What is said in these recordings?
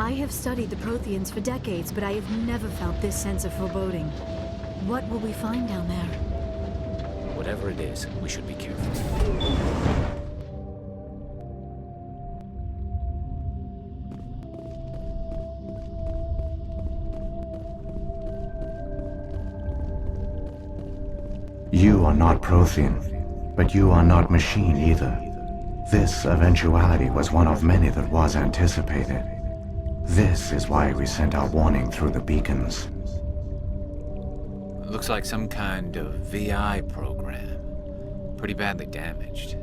I have studied the Protheans for decades, but I have never felt this sense of foreboding. What will we find down there? Whatever it is, we should be careful. You are not Prothean, but you are not machine either. This eventuality was one of many that was anticipated. This is why we sent our warning through the beacons. Looks like some kind of VI program. Pretty badly damaged.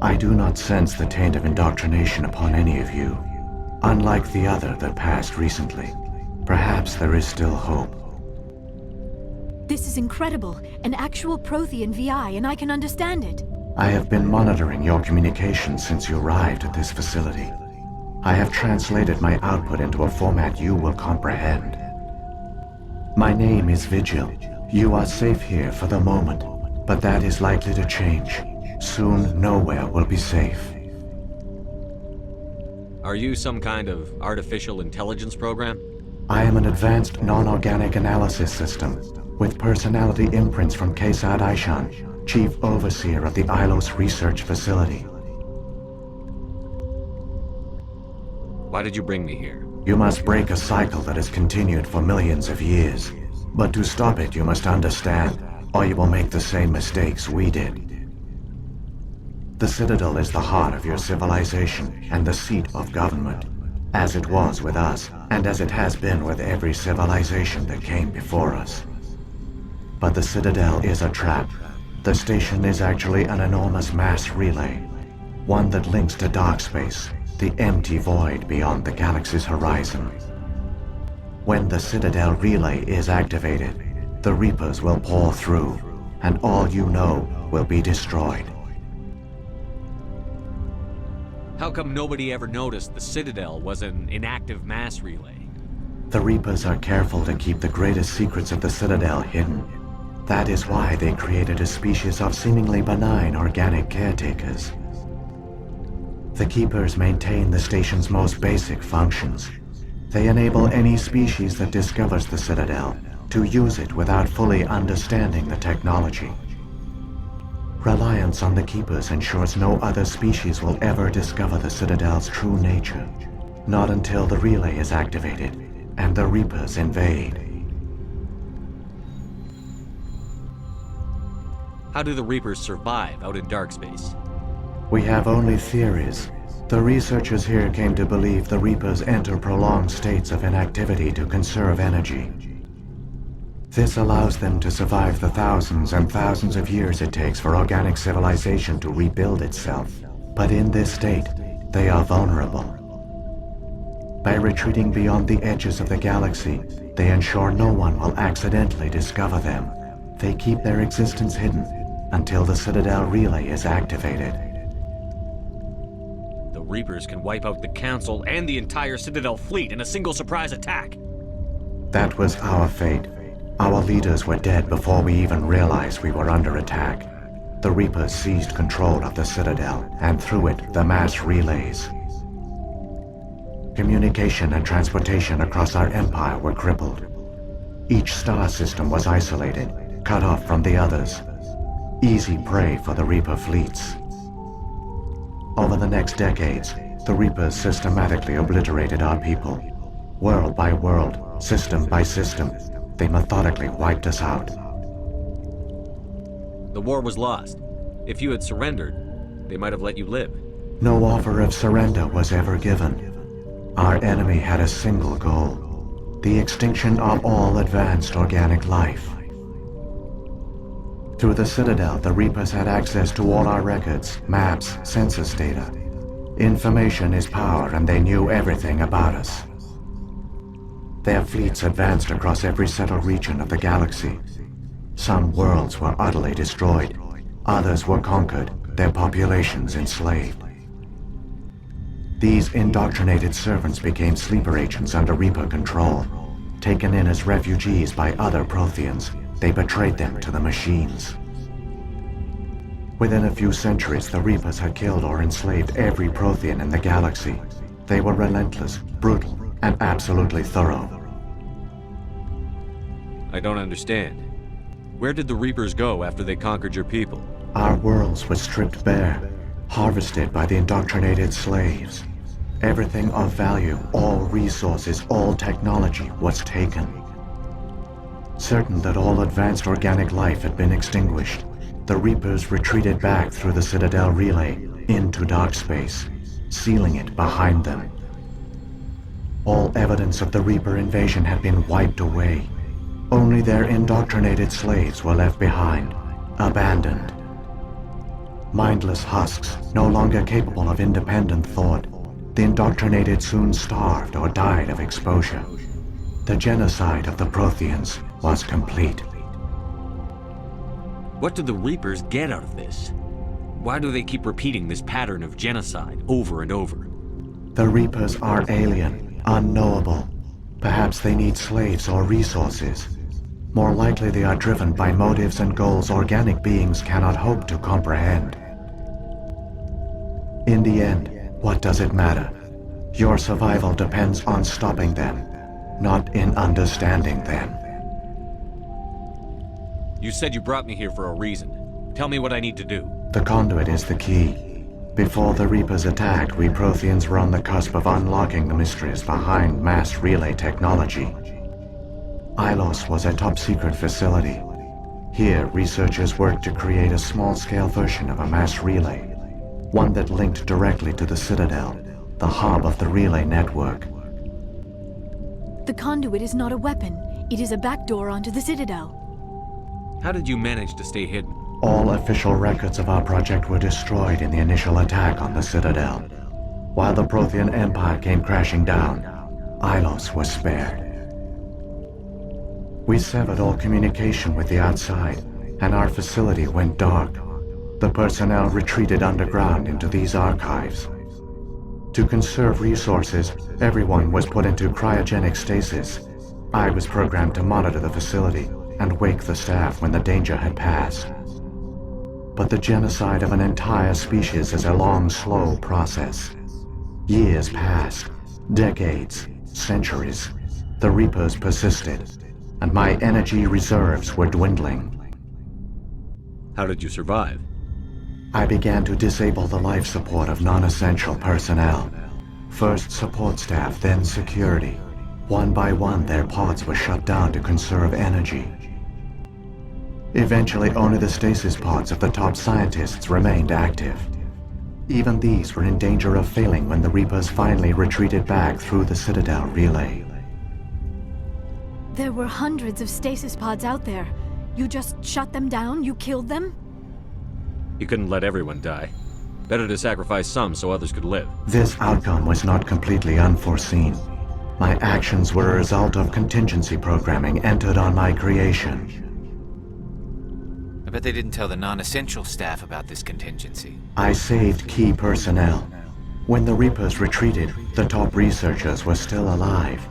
I do not sense the taint of indoctrination upon any of you, unlike the other that passed recently. Perhaps there is still hope. This is incredible. An actual Prothean VI, and I can understand it. I have been monitoring your communications since you arrived at this facility. I have translated my output into a format you will comprehend. My name is Vigil. You are safe here for the moment, but that is likely to change. Soon, nowhere will be safe. Are you some kind of artificial intelligence program? I am an advanced non-organic analysis system, with personality imprints from Kesad Aishan, Chief Overseer of the Ilos Research Facility. Why did you bring me here? You must break a cycle that has continued for millions of years. But to stop it, you must understand, or you will make the same mistakes we did. The Citadel is the heart of your civilization and the seat of government, as it was with us, and as it has been with every civilization that came before us. But the Citadel is a trap. The station is actually an enormous mass relay, one that links to dark space, the empty void beyond the galaxy's horizon. When the Citadel relay is activated, the Reapers will pour through, and all you know will be destroyed. How come nobody ever noticed the Citadel was an inactive mass relay? The Reapers are careful to keep the greatest secrets of the Citadel hidden. That is why they created a species of seemingly benign organic caretakers. The Keepers maintain the station's most basic functions. They enable any species that discovers the Citadel to use it without fully understanding the technology. Reliance on the Keepers ensures no other species will ever discover the Citadel's true nature, not until the relay is activated and the Reapers invade. How do the Reapers survive out in dark space? We have only theories. The researchers here came to believe the Reapers enter prolonged states of inactivity to conserve energy. This allows them to survive the thousands and thousands of years it takes for organic civilization to rebuild itself. But in this state, they are vulnerable. By retreating beyond the edges of the galaxy, they ensure no one will accidentally discover them. They keep their existence hidden until the Citadel relay is activated. The Reapers can wipe out the Council and the entire Citadel fleet in a single surprise attack. That was our fate. Our leaders were dead before we even realized we were under attack. The Reapers seized control of the Citadel, and through it, the mass relays. Communication and transportation across our empire were crippled. Each star system was isolated, cut off from the others. Easy prey for the Reaper fleets. Over the next decades, the Reapers systematically obliterated our people. World by world, system by system, they methodically wiped us out. The war was lost. If you had surrendered, they might have let you live. No offer of surrender was ever given. Our enemy had a single goal: the extinction of all advanced organic life. Through the Citadel, the Reapers had access to all our records, maps, census data. Information is power, and they knew everything about us. Their fleets advanced across every settled region of the galaxy. Some worlds were utterly destroyed, others were conquered, their populations enslaved. These indoctrinated servants became sleeper agents under Reaper control. Taken in as refugees by other Protheans, they betrayed them to the machines. Within a few centuries, the Reapers had killed or enslaved every Prothean in the galaxy. They were relentless, brutal, and absolutely thorough. I don't understand. Where did the Reapers go after they conquered your people? Our worlds were stripped bare, harvested by the indoctrinated slaves. Everything of value, all resources, all technology was taken. Certain that all advanced organic life had been extinguished, the Reapers retreated back through the Citadel relay into dark space, sealing it behind them. All evidence of the Reaper invasion had been wiped away. Only their indoctrinated slaves were left behind, abandoned. Mindless husks, no longer capable of independent thought, the indoctrinated soon starved or died of exposure. The genocide of the Protheans was complete. What do the Reapers get out of this? Why do they keep repeating this pattern of genocide over and over? The Reapers are alien, unknowable. Perhaps they need slaves or resources. More likely they are driven by motives and goals organic beings cannot hope to comprehend. In the end, what does it matter? Your survival depends on stopping them, not in understanding them. You said you brought me here for a reason. Tell me what I need to do. The Conduit is the key. Before the Reapers attacked, we Protheans were on the cusp of unlocking the mysteries behind mass relay technology. Ilos was a top-secret facility. Here, researchers worked to create a small-scale version of a mass relay, one that linked directly to the Citadel, the hub of the relay network. The Conduit is not a weapon. It is a backdoor onto the Citadel. How did you manage to stay hidden? All official records of our project were destroyed in the initial attack on the Citadel. While the Prothean Empire came crashing down, Ilos was spared. We severed all communication with the outside, and our facility went dark. The personnel retreated underground into these archives. To conserve resources, everyone was put into cryogenic stasis. I was programmed to monitor the facility and wake the staff when the danger had passed. But the genocide of an entire species is a long, slow process. Years passed, decades, centuries. The Reapers persisted, and my energy reserves were dwindling. How did you survive? I began to disable the life support of non-essential personnel. First support staff, then security. One by one, their pods were shut down to conserve energy. Eventually, only the stasis pods of the top scientists remained active. Even these were in danger of failing when the Reapers finally retreated back through the Citadel relay. There were hundreds of stasis pods out there. You just shut them down? You killed them? You couldn't let everyone die. Better to sacrifice some so others could live. This outcome was not completely unforeseen. My actions were a result of contingency programming entered on my creation. I bet they didn't tell the non-essential staff about this contingency. I saved key personnel. When the Reapers retreated, the top researchers were still alive.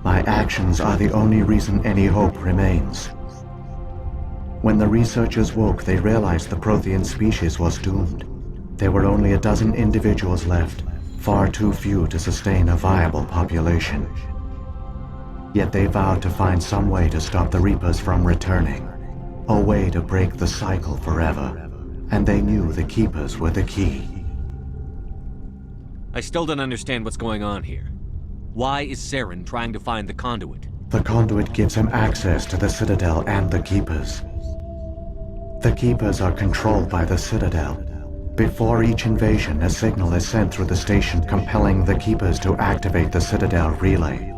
My actions are the only reason any hope remains. When the researchers woke, they realized the Prothean species was doomed. There were only a dozen individuals left, far too few to sustain a viable population. Yet they vowed to find some way to stop the Reapers from returning. A way to break the cycle forever. And they knew the Keepers were the key. I still don't understand what's going on here. Why is Saren trying to find the Conduit? The Conduit gives him access to the Citadel and the Keepers. The Keepers are controlled by the Citadel. Before each invasion, a signal is sent through the station compelling the Keepers to activate the Citadel relay.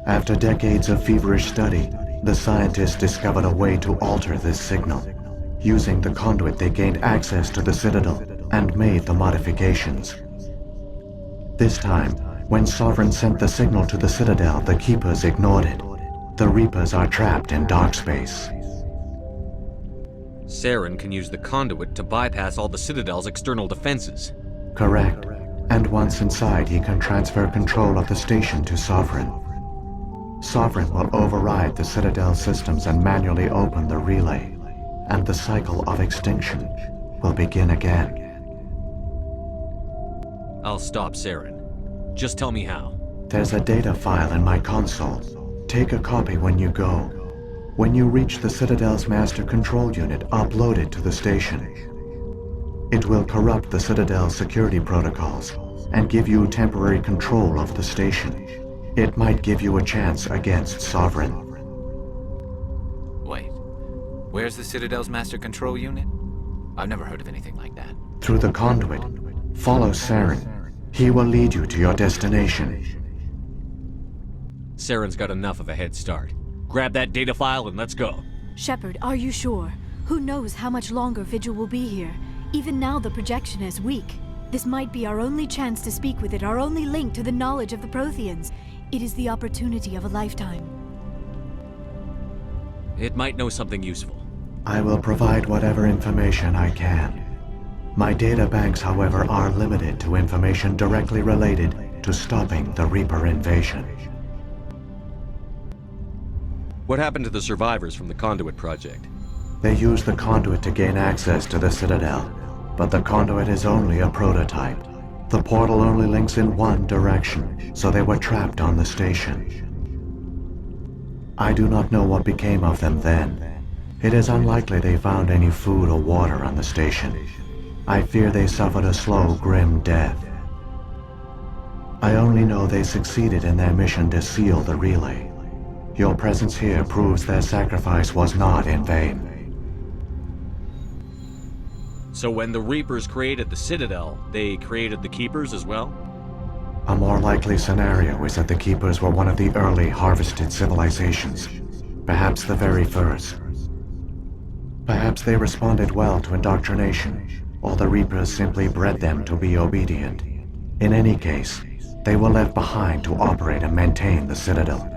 After decades of feverish study, the scientists discovered a way to alter this signal. Using the Conduit, they gained access to the Citadel and made the modifications. This time, when Sovereign sent the signal to the Citadel, the Keepers ignored it. The Reapers are trapped in dark space. Saren can use the Conduit to bypass all the Citadel's external defenses. Correct. And once inside, he can transfer control of the station to Sovereign. Sovereign will override the Citadel systems and manually open the relay, and the cycle of extinction will begin again. I'll stop Saren. Just tell me how. There's a data file in my console. Take a copy when you go. When you reach the Citadel's master control unit, upload it to the station. It will corrupt the Citadel's security protocols and give you temporary control of the station. It might give you a chance against Sovereign. Wait, where's the Citadel's master control unit? I've never heard of anything like that. Through the Conduit, follow Saren. He will lead you to your destination. Saren's got enough of a head start. Grab that data file and let's go. Shepard, are you sure? Who knows how much longer Vigil will be here? Even now the projection is weak. This might be our only chance to speak with it, our only link to the knowledge of the Protheans. It is the opportunity of a lifetime. It might know something useful. I will provide whatever information I can. My data banks, however, are limited to information directly related to stopping the Reaper invasion. What happened to the survivors from the Conduit project? They used the Conduit to gain access to the Citadel, but the Conduit is only a prototype. The portal only links in one direction, so they were trapped on the station. I do not know what became of them then. It is unlikely they found any food or water on the station. I fear they suffered a slow, grim death. I only know they succeeded in their mission to seal the relay. Your presence here proves their sacrifice was not in vain. So when the Reapers created the Citadel, they created the Keepers as well? A more likely scenario is that the Keepers were one of the early harvested civilizations, perhaps the very first. Perhaps they responded well to indoctrination, or the Reapers simply bred them to be obedient. In any case, they were left behind to operate and maintain the Citadel.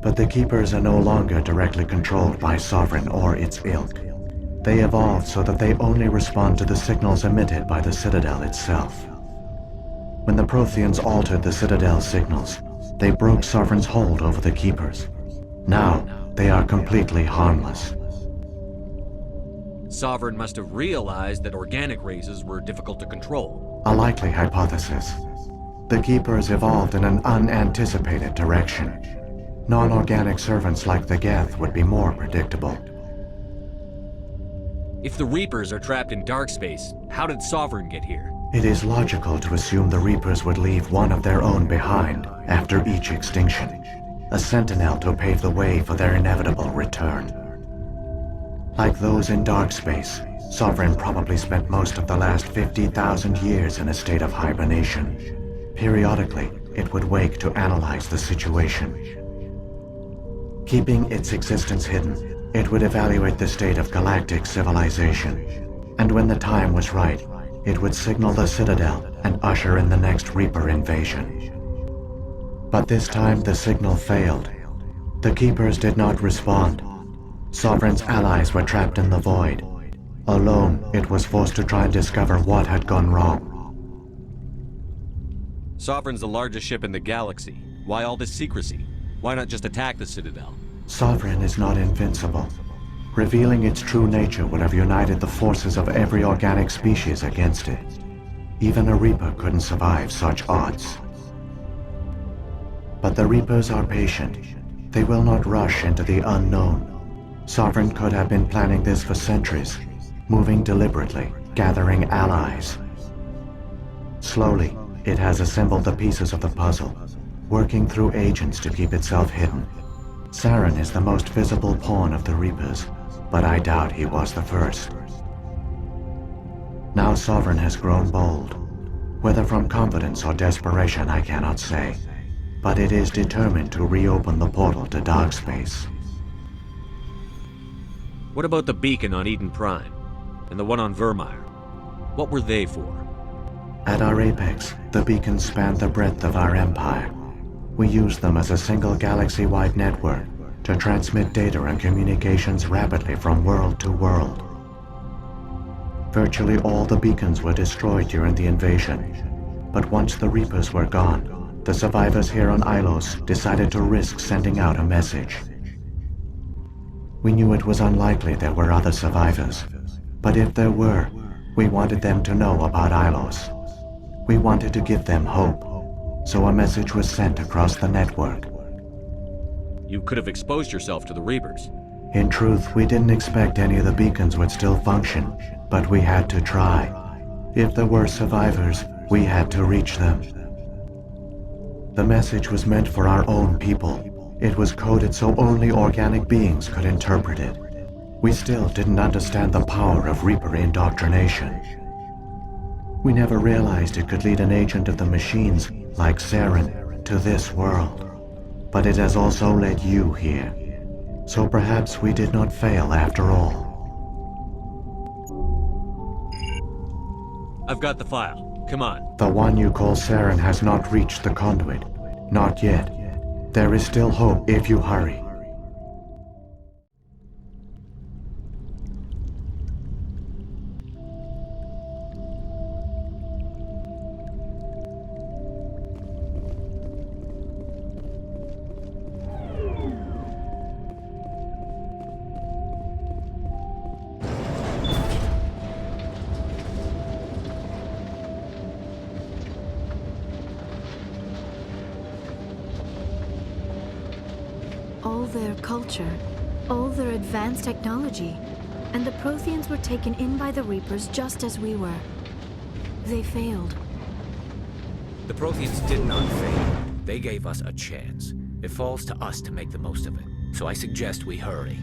But the Keepers are no longer directly controlled by Sovereign or its ilk. They evolved so that they only respond to the signals emitted by the Citadel itself. When the Protheans altered the Citadel's signals, they broke Sovereign's hold over the Keepers. Now, they are completely harmless. Sovereign must have realized that organic races were difficult to control. A likely hypothesis. The Keepers evolved in an unanticipated direction. Non-organic servants like the Geth would be more predictable. If the Reapers are trapped in dark space, how did Sovereign get here? It is logical to assume the Reapers would leave one of their own behind after each extinction. A sentinel to pave the way for their inevitable return. Like those in dark space, Sovereign probably spent most of the last 50,000 years in a state of hibernation. Periodically, it would wake to analyze the situation. Keeping its existence hidden, it would evaluate the state of galactic civilization. And when the time was right, it would signal the Citadel and usher in the next Reaper invasion. But this time the signal failed. The Keepers did not respond. Sovereign's allies were trapped in the void. Alone, it was forced to try and discover what had gone wrong. Sovereign's the largest ship in the galaxy. Why all this secrecy? Why not just attack the Citadel? Sovereign is not invincible. Revealing its true nature would have united the forces of every organic species against it. Even a Reaper couldn't survive such odds. But the Reapers are patient. They will not rush into the unknown. Sovereign could have been planning this for centuries, moving deliberately, gathering allies. Slowly, it has assembled the pieces of the puzzle, working through agents to keep itself hidden. Saren is the most visible pawn of the Reapers, but I doubt he was the first. Now Sovereign has grown bold. Whether from confidence or desperation, I cannot say. But it is determined to reopen the portal to dark space. What about the beacon on Eden Prime? And the one on Vermeer? What were they for? At our apex, the beacons spanned the breadth of our empire. We used them as a single galaxy-wide network to transmit data and communications rapidly from world to world. Virtually all the beacons were destroyed during the invasion, but once the Reapers were gone, the survivors here on Ilos decided to risk sending out a message. We knew it was unlikely there were other survivors, but if there were, we wanted them to know about Ilos. We wanted to give them hope. so a message was sent across the network. You could have exposed yourself to the Reapers. In truth, we didn't expect any of the beacons would still function, but we had to try. If there were survivors, we had to reach them. The message was meant for our own people. It was coded so only organic beings could interpret it. We still didn't understand the power of Reaper indoctrination. We never realized it could lead an agent of the machines, like Saren, to this world. But it has also led you here. So perhaps we did not fail after all. I've got the file. Come on. The one you call Saren has not reached the Conduit. Not yet. There is still hope if you hurry. All their culture, all their advanced technology, and the Protheans were taken in by the Reapers just as we were. They failed. The Protheans did not fail. They gave us a chance. It falls to us to make the most of it. So I suggest we hurry.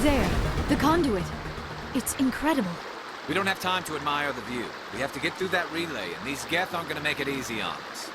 there. The conduit. It's incredible. We don't have time to admire the view. We have to get through that relay, and these Geth aren't gonna make it easy on us.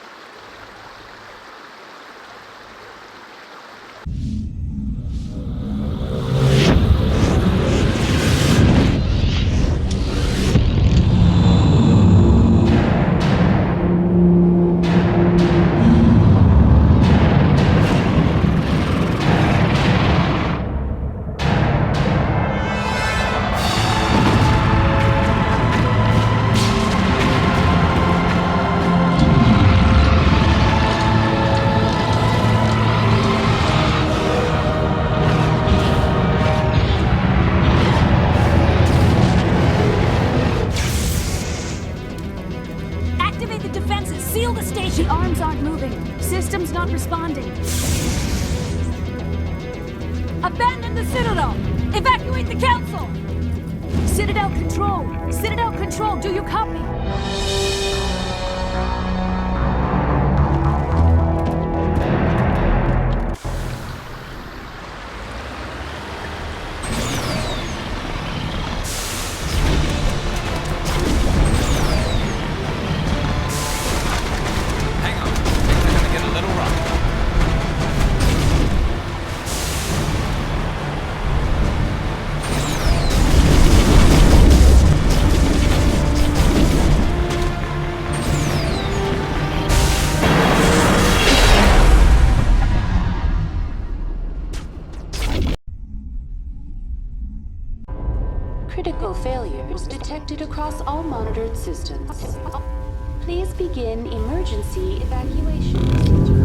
The arms aren't moving. System's not responding. Abandon the Citadel! Evacuate the Council! Citadel Control! Citadel Control, do you copy? Critical failures detected across all monitored systems. Please begin emergency evacuation procedure.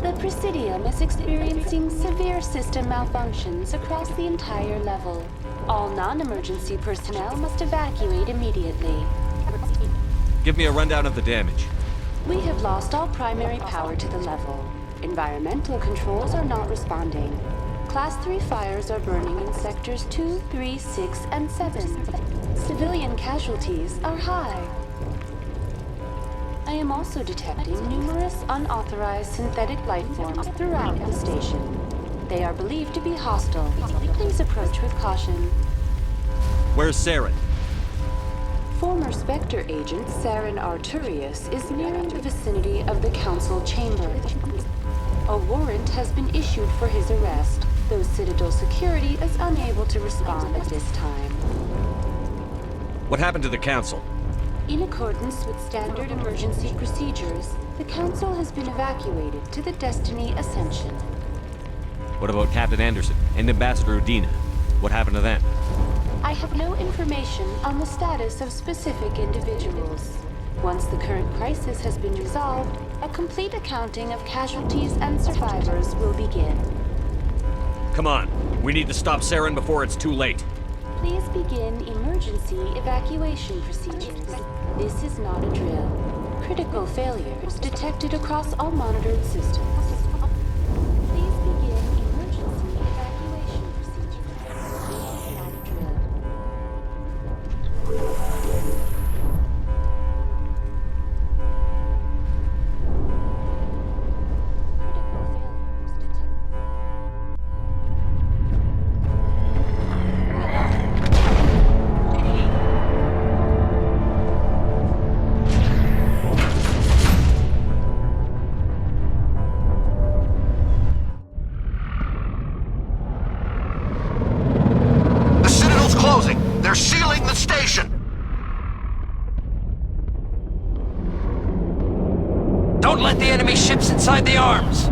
The Presidium is experiencing severe system malfunctions across the entire level. All non-emergency personnel must evacuate immediately. Give me a rundown of the damage. We have lost all primary power to the level. Environmental controls are not responding. Class 3 fires are burning in sectors 2, 3, 6, and 7. Civilian casualties are high. I am also detecting numerous unauthorized synthetic life forms throughout the station. They are believed to be hostile. Please approach with caution. Where's Saren? Former Spectre agent Saren Arturius is nearing the vicinity of the Council chamber. A warrant has been issued for his arrest, though Citadel security is unable to respond at this time. What happened to the Council? In accordance with standard emergency procedures, the Council has been evacuated to the Destiny Ascension. What about Captain Anderson and Ambassador Udina? What happened to them? I have no information on the status of specific individuals. Once the current crisis has been resolved, a complete accounting of casualties and survivors will begin. Come on, we need to stop Saren before it's too late. Please begin emergency evacuation procedures. This is not a drill. Critical failures detected across all monitored systems. Please begin emergency evacuation procedures. This is not a drill. Critical failures detected. ship's inside the arms.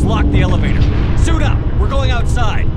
Lock the elevator. Suit up! We're going outside!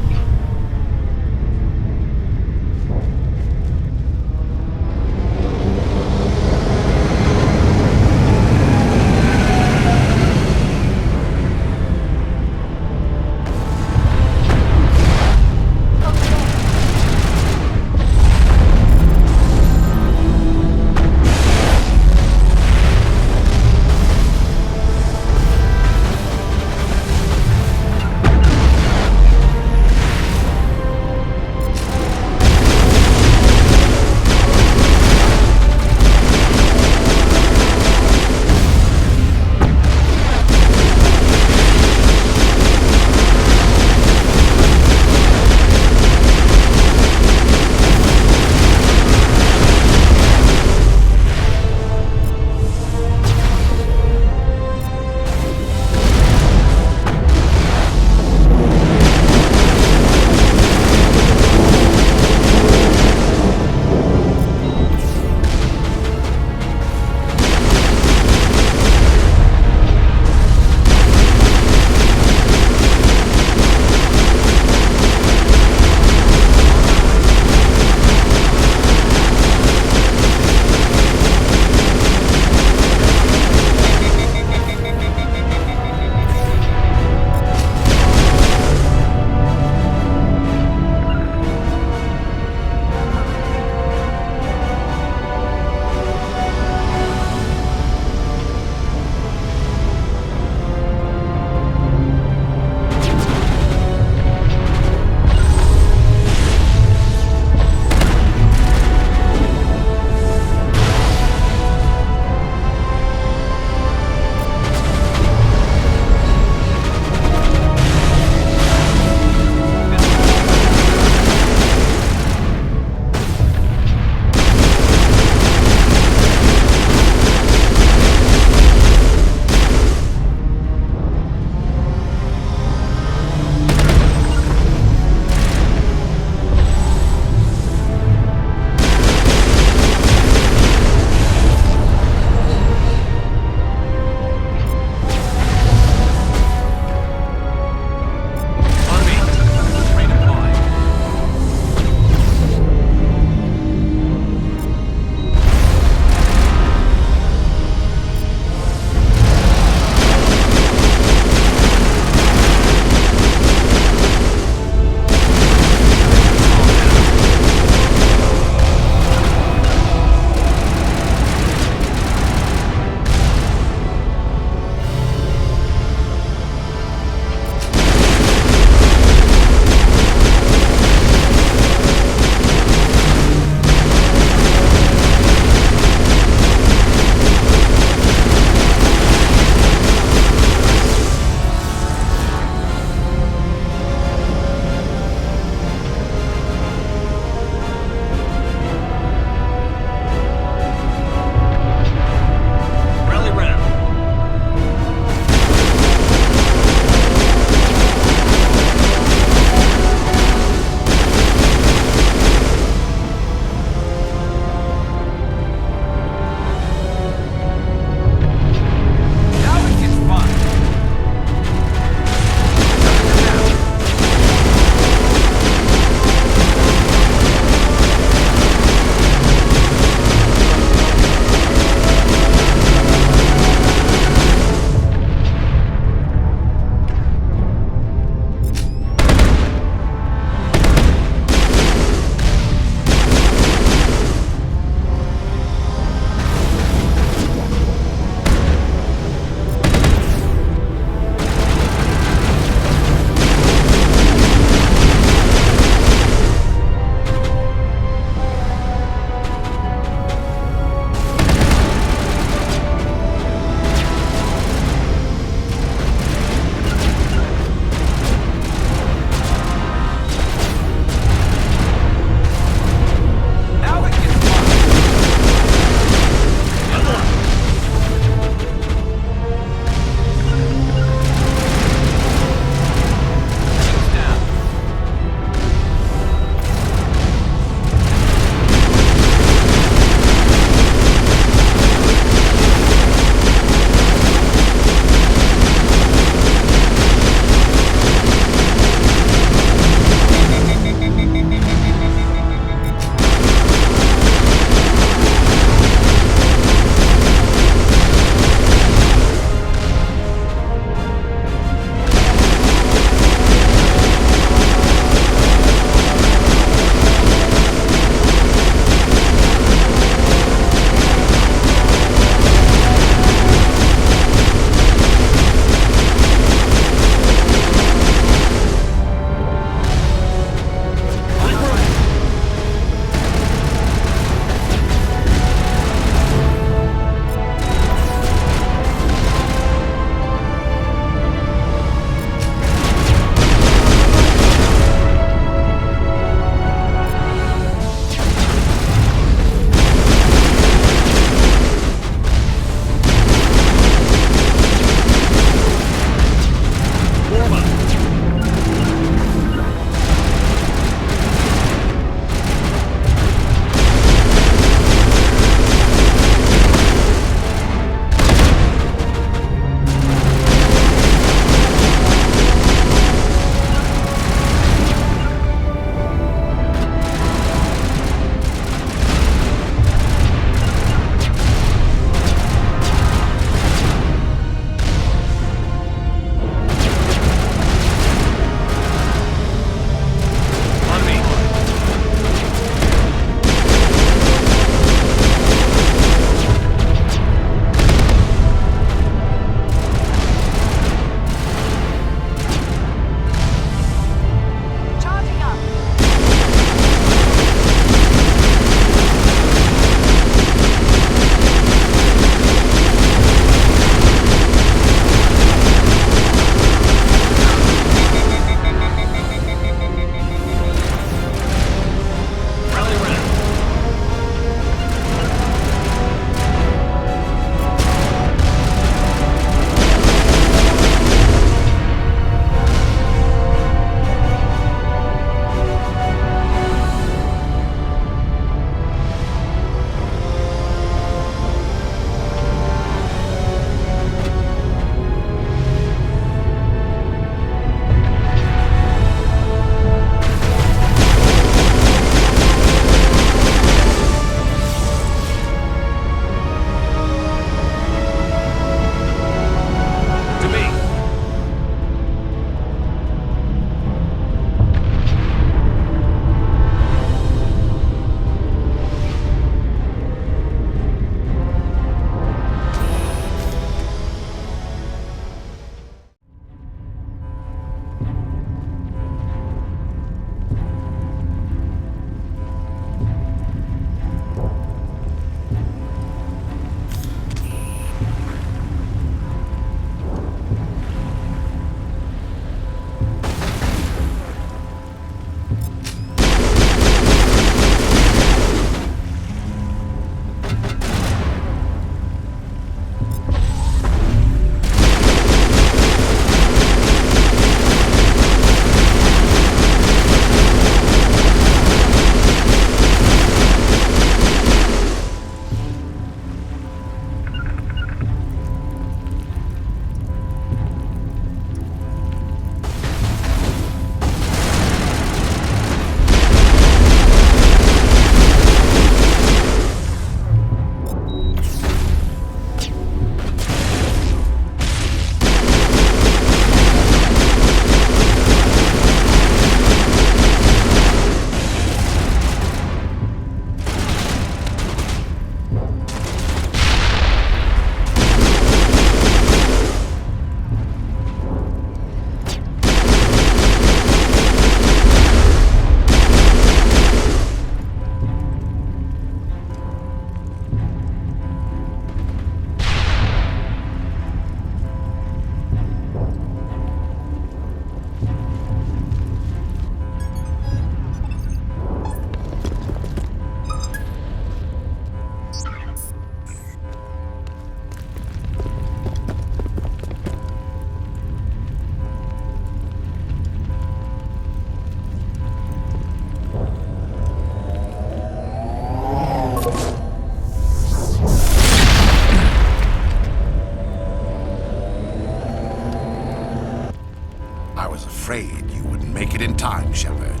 didn't make it in time, Shepard.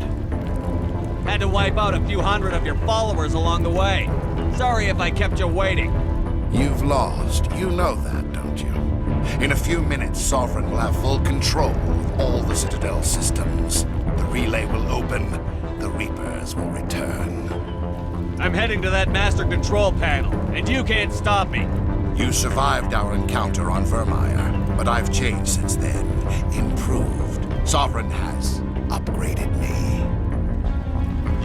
Had to wipe out a few hundred of your followers along the way. Sorry if I kept you waiting. You've lost. You know that, don't you? In a few minutes, Sovereign will have full control of all the Citadel systems. The relay will open. The Reapers will return. I'm heading to that master control panel, and you can't stop me. You survived our encounter on Vermeer, but I've changed since then. Improved. Sovereign has upgraded me.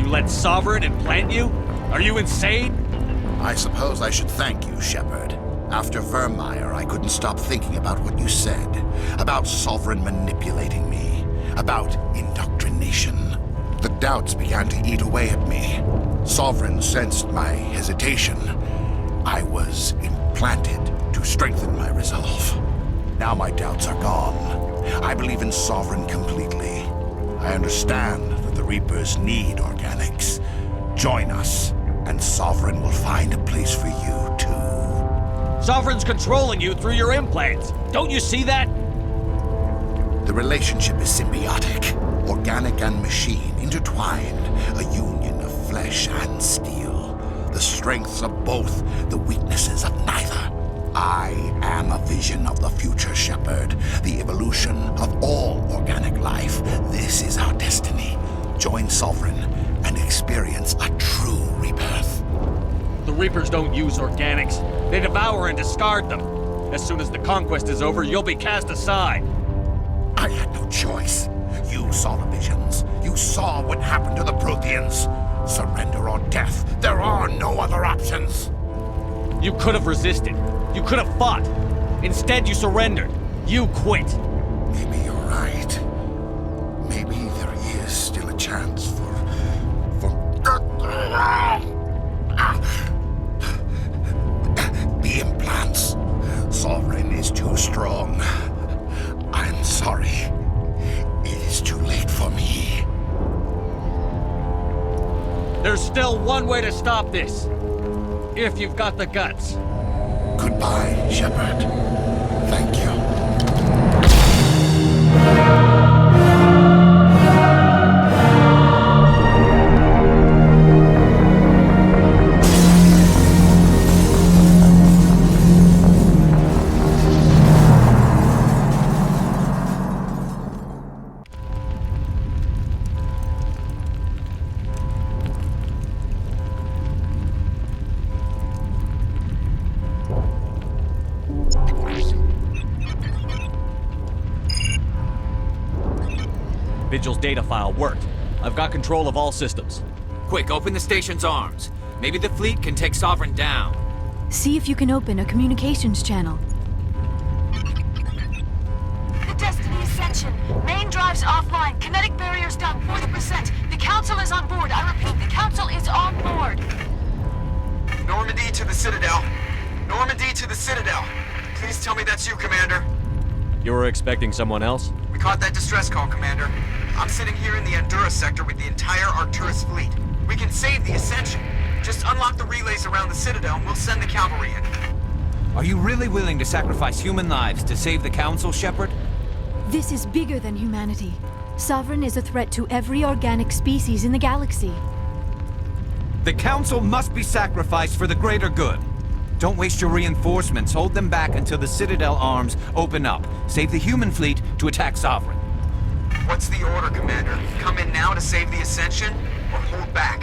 You let Sovereign implant you? Are you insane? I suppose I should thank you, Shepard. After Vermeer, I couldn't stop thinking about what you said. About Sovereign manipulating me. About indoctrination. The doubts began to eat away at me. Sovereign sensed my hesitation. I was implanted to strengthen my resolve. Now my doubts are gone. I believe in Sovereign completely. I understand that the Reapers need organics. Join us, and Sovereign will find a place for you, too. Sovereign's controlling you through your implants. Don't you see that? The relationship is symbiotic. Organic and machine intertwined. A union of flesh and steel. The strengths of both, the weaknesses of neither. I am a vision of the future, Shepard. The evolution of all organic life. This is our destiny. Join Sovereign and experience a true rebirth. The Reapers don't use organics. They devour and discard them. As soon as the conquest is over, you'll be cast aside. I had no choice. You saw the visions. You saw what happened to the Protheans. Surrender or death. There are no other options. You could have resisted. You could have fought. Instead, you surrendered. You quit. Maybe you're right. Maybe there is still a chance for... The implants. Sovereign is too strong. I'm sorry. It is too late for me. There's still one way to stop this. If you've got the guts. Goodbye, Shepard. Thank you. Vigil's data file worked. I've got control of all systems. Quick, open the station's arms. Maybe the fleet can take Sovereign down. See if you can open a communications channel. The Destiny Ascension. Main drives offline. Kinetic barriers down 40%. The Council is on board. I repeat, the Council is on board. Normandy to the Citadel. Normandy to the Citadel. Please tell me that's you, Commander. You were expecting someone else? We caught that distress call, Commander. I'm sitting here in the Endura sector with the entire Arcturus fleet. We can save the Ascension. Just unlock the relays around the Citadel and we'll send the cavalry in. Are you really willing to sacrifice human lives to save the Council, Shepard? This is bigger than humanity. Sovereign is a threat to every organic species in the galaxy. The Council must be sacrificed for the greater good. Don't waste your reinforcements. Hold them back until the Citadel arms open up. Save the human fleet to attack Sovereign. What's the order, Commander? Come in now to save the Ascension, or hold back?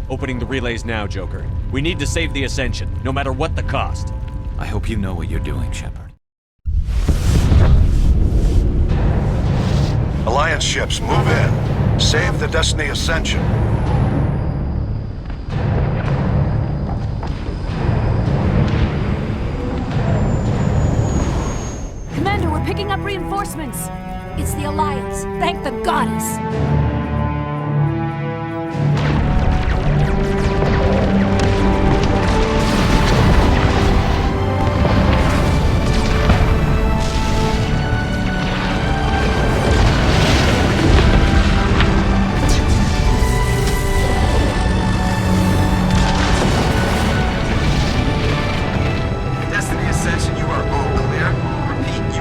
Opening the relays now, Joker. We need to save the Ascension, no matter what the cost. I hope you know what you're doing, Shepard. Alliance ships, move in. Save the Destiny Ascension. Commander, we're picking up reinforcements. It's the Alliance. Thank the goddess. Destiny Ascension, you are all clear. Repeat,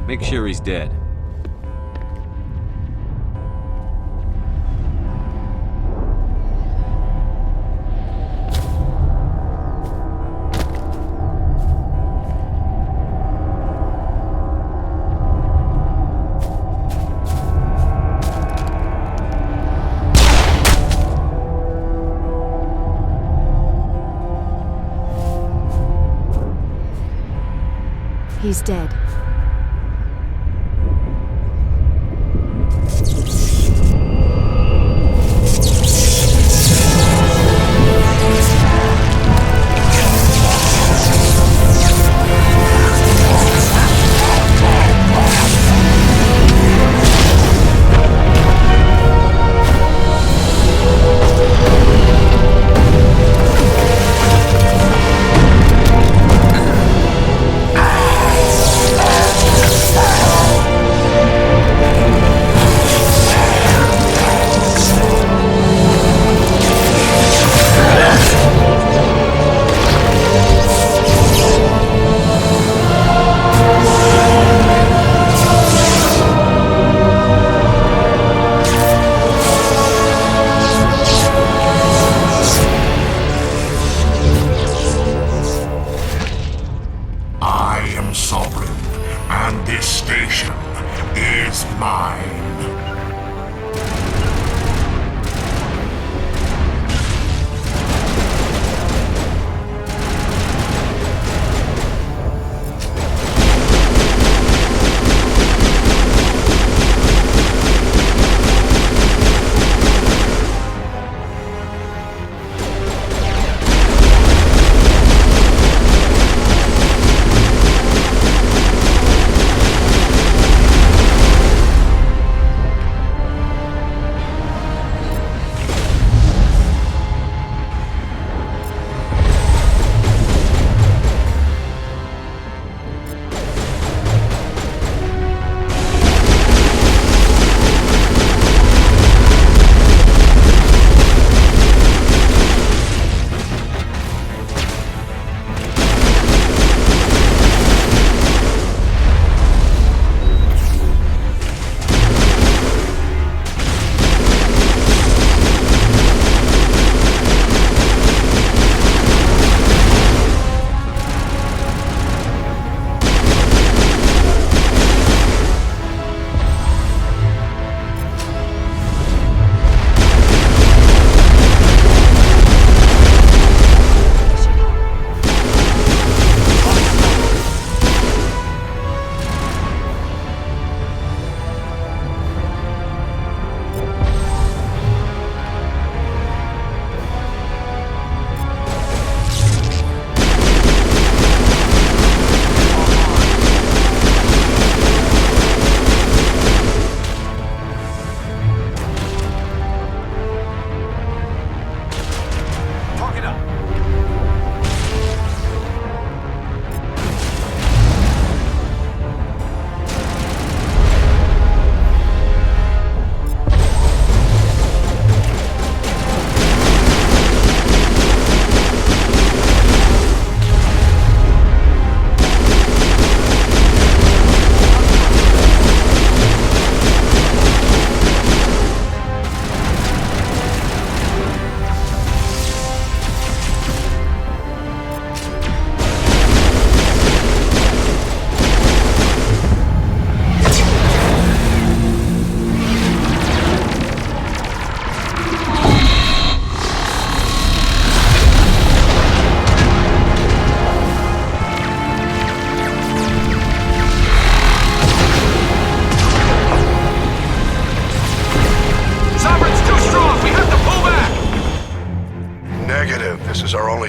Make sure he's dead. He's dead.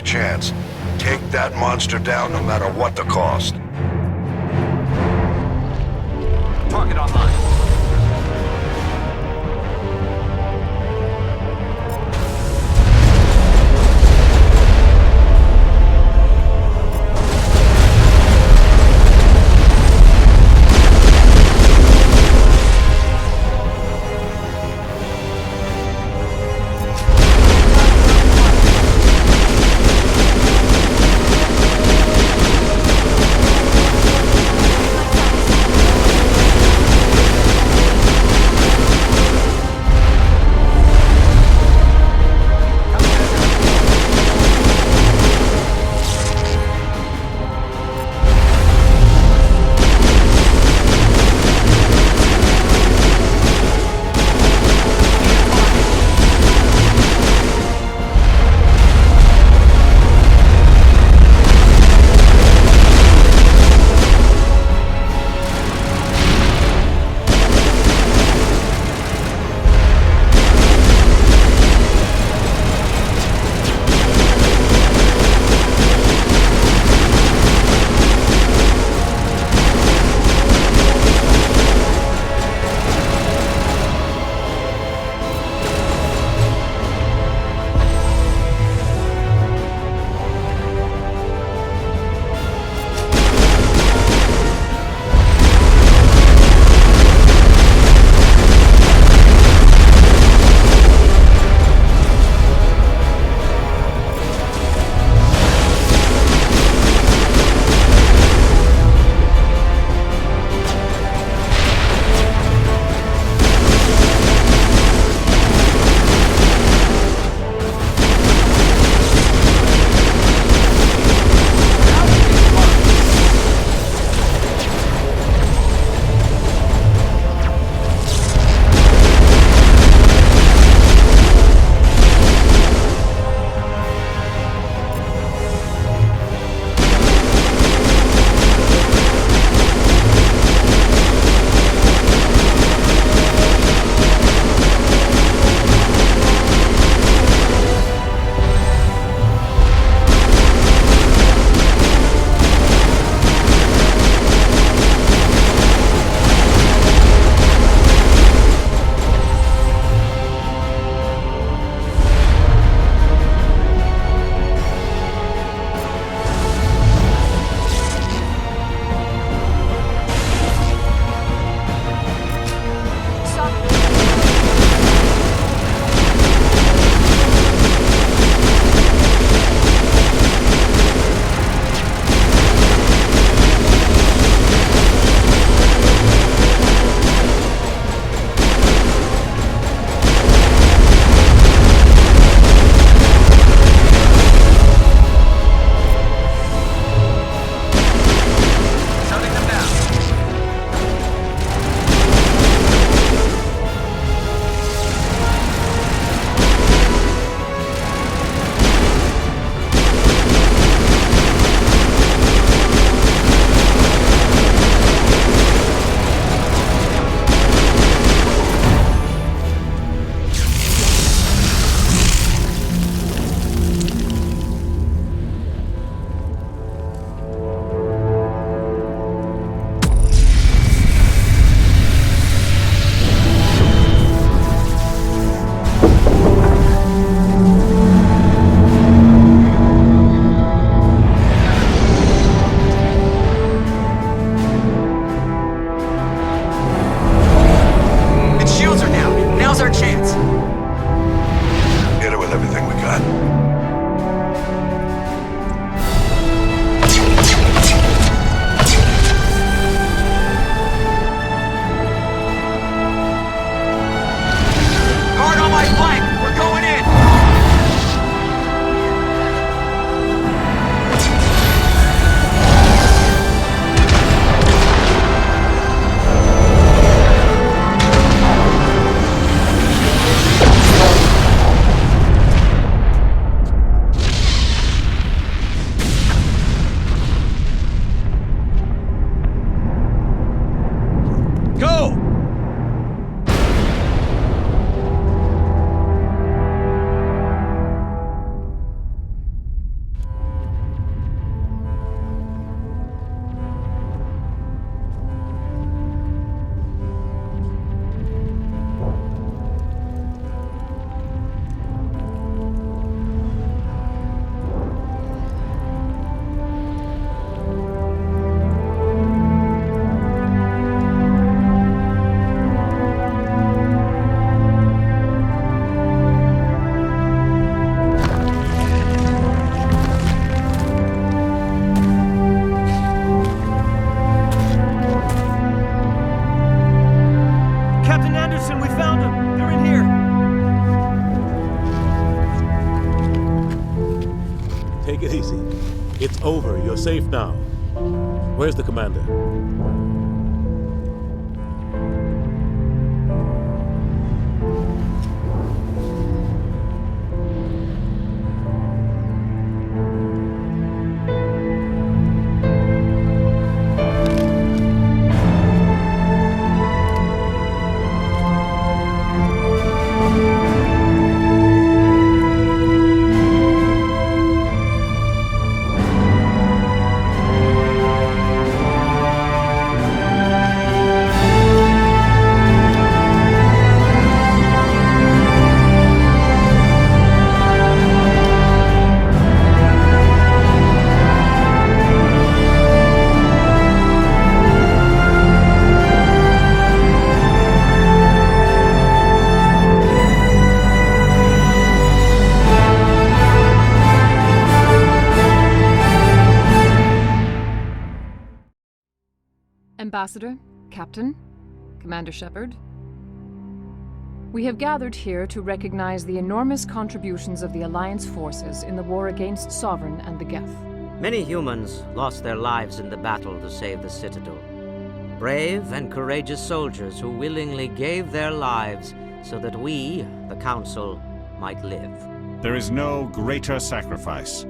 chance. Take that monster down no matter what the cost. Target online. It's over. You're safe now. Where's the commander? Ambassador, Captain, Commander Shepard. We have gathered here to recognize the enormous contributions of the Alliance forces in the war against Sovereign and the Geth. Many humans lost their lives in the battle to save the Citadel. Brave and courageous soldiers who willingly gave their lives so that we, the Council, might live. There is no greater sacrifice,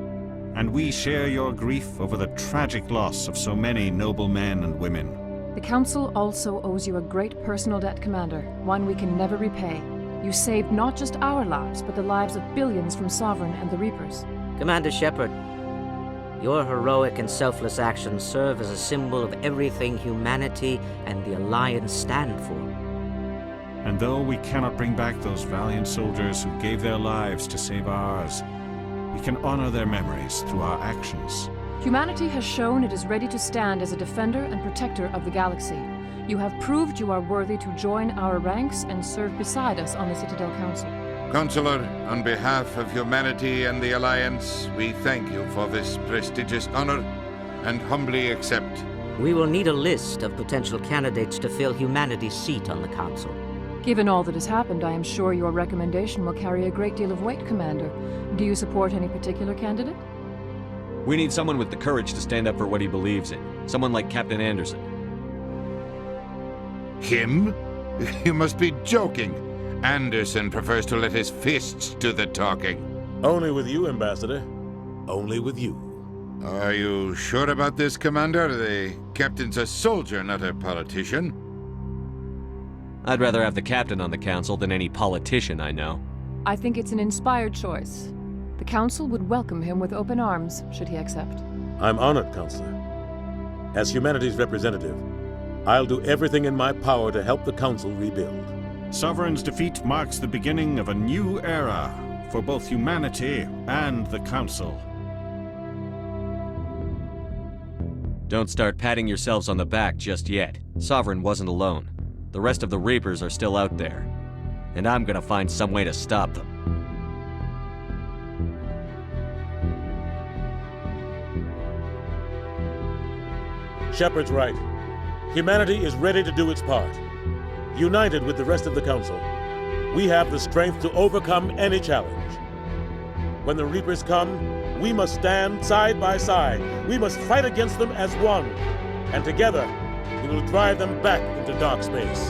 and we share your grief over the tragic loss of so many noble men and women. The Council also owes you a great personal debt, Commander, one we can never repay. You saved not just our lives, but the lives of billions from Sovereign and the Reapers. Commander Shepard, your heroic and selfless actions serve as a symbol of everything humanity and the Alliance stand for. And though we cannot bring back those valiant soldiers who gave their lives to save ours, we can honor their memories through our actions. Humanity has shown it is ready to stand as a defender and protector of the galaxy. You have proved you are worthy to join our ranks and serve beside us on the Citadel Council. Consular, on behalf of humanity and the Alliance, we thank you for this prestigious honor and humbly accept. We will need a list of potential candidates to fill humanity's seat on the Council. Given all that has happened, I am sure your recommendation will carry a great deal of weight, Commander. Do you support any particular candidate? We need someone with the courage to stand up for what he believes in. Someone like Captain Anderson. Him? You must be joking. Anderson prefers to let his fists do the talking. Only with you, Ambassador. Only with you. Are you sure about this, Commander? The captain's a soldier, not a politician. I'd rather have the captain on the council than any politician I know. I think it's an inspired choice. The Council would welcome him with open arms, should he accept. I'm honored, Counselor. As humanity's representative, I'll do everything in my power to help the Council rebuild. Sovereign's defeat marks the beginning of a new era for both humanity and the Council. Don't start patting yourselves on the back just yet. Sovereign wasn't alone. The rest of the Reapers are still out there. And I'm gonna find some way to stop them. Shepard's right. Humanity is ready to do its part. United with the rest of the Council, we have the strength to overcome any challenge. When the Reapers come, we must stand side by side. We must fight against them as one. And together, we will drive them back into dark space.